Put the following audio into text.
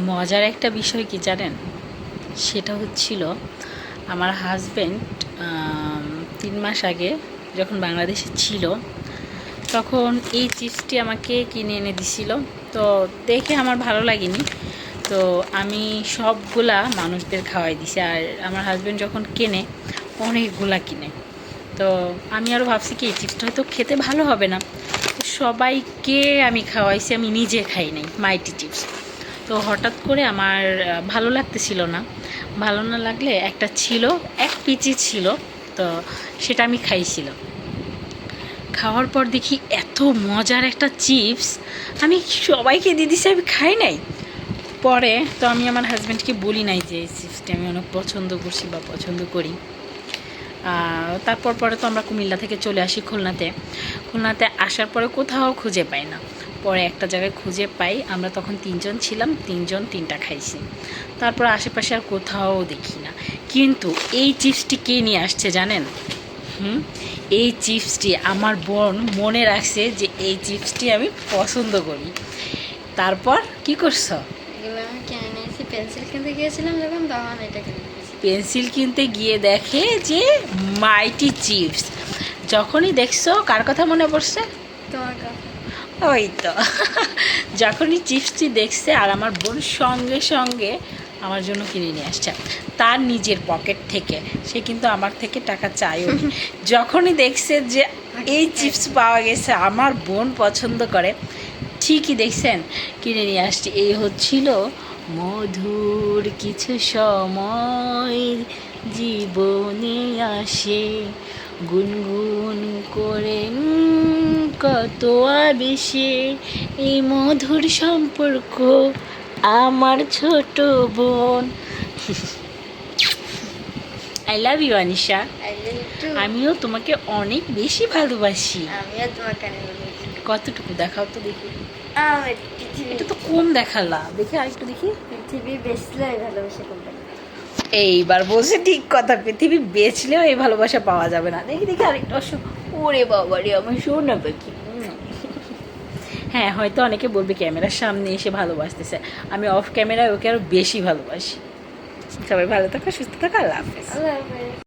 মজার একটা বিষয় কি জানেন, সেটা হচ্ছিল আমার হাজব্যান্ড 3 মাস আগে যখন বাংলাদেশে ছিল তখন এই চিপসটি আমাকে কিনে এনে দিছিল। তো দেখে আমার ভালো লাগেনি, তো আমি সবগুলা মানুষদের খাওয়াই দিছি। আর আমার হাজব্যান্ড যখন কেনে অনেকগুলা কিনে, তো আমি আরও ভাবছি কি এই চিপসটা হয়তো খেতে ভালো হবে না, সবাইকে আমি খাওয়াইছি, আমি নিজে খাই নাই মাইটি চিপস। তো হঠাৎ করে আমার ভালো লাগতেছিল না, ভালো না লাগলে একটা ছিল, এক পিচি ছিল, তো সেটা আমি খাইছিলাম। খাওয়ার পর দেখি এত মজার একটা চিপস, আমি সবাইকে দিয়ে দিছি, আমি খাই নাই। পরে তো আমি আমার হাজব্যান্ডকে বলি নাই যে এই চিপসটা আমি অনেক পছন্দ করছি বা পছন্দ করি। তারপর পরে তো আমরা কুমিল্লা থেকে চলে আসি খুলনাতে আসার পরে কোথাও খুঁজে পাই না। পরে একটা জায়গায় খুঁজে পাই, আমরা তখন 3জন ছিলাম, 3জন 3টা খাইছি। তারপর আশেপাশে আর কোথাও দেখি না। কিন্তু এই চিপসটি কে নিয়ে আসছে জানেন? এই চিপসটি আমার বোন মনে রাখছে যে এই চিপসটি আমি পছন্দ করি। তারপর কি করছো? পেন্সিল কিনতে গিয়েছিলাম যখন, তখন এটা কিনে পেন্সিল কিনতে গিয়ে দেখে যে মাইটি চিপস। যখনই দেখছো কার কথা মনে পড়ছে? তোমার কথা। ওই তো যখনই চিপসটি দেখছে আর আমার বোন সঙ্গে সঙ্গে আমার জন্য কিনে নিয়ে আসছে তার নিজের পকেট থেকে। সে কিন্তু আমার থেকে টাকা চাইও। যখনই দেখছে যে এই চিপস পাওয়া গেছে, আমার বোন পছন্দ করে, ঠিকই দেখছেন কিনে নিয়ে আসছে। এই হচ্ছিল মধুর কিছু সময় জীবনে আসে, গুনগুন করে কত আবেশে এই মধুর সম্পর্ক আমার ছোট বোন। I love you Anisha. আমিও তোমাকে অনেক বেশি ভালোবাসি। আমিও তোমাকে অনেক ভালোবাসি। কতটুকু দেখাও তো দেখি। এটা এটা তো কম দেখালা, দেখি আরেকটু দেখি। পৃথিবী বেচলে ভালোবাসা কোম্পানি। এইবার বলছে ঠিক কথা, পৃথিবী বেচলেও এই ভালোবাসা পাওয়া যাবে না। দেখি দেখি আরেকটা ওরে বাবা রে, আমার শোনা পাখি। হ্যাঁ, হয়তো অনেকে বলবে ক্যামেরার সামনে এসে ভালোবাসতেছে, আমি অফ ক্যামেরায় ওকে আরও বেশি ভালোবাসি। সবাই ভালো থাকো, সুস্থ থাকো, আল্লাহ হাফেজ। আল্লাহ হাফেজ।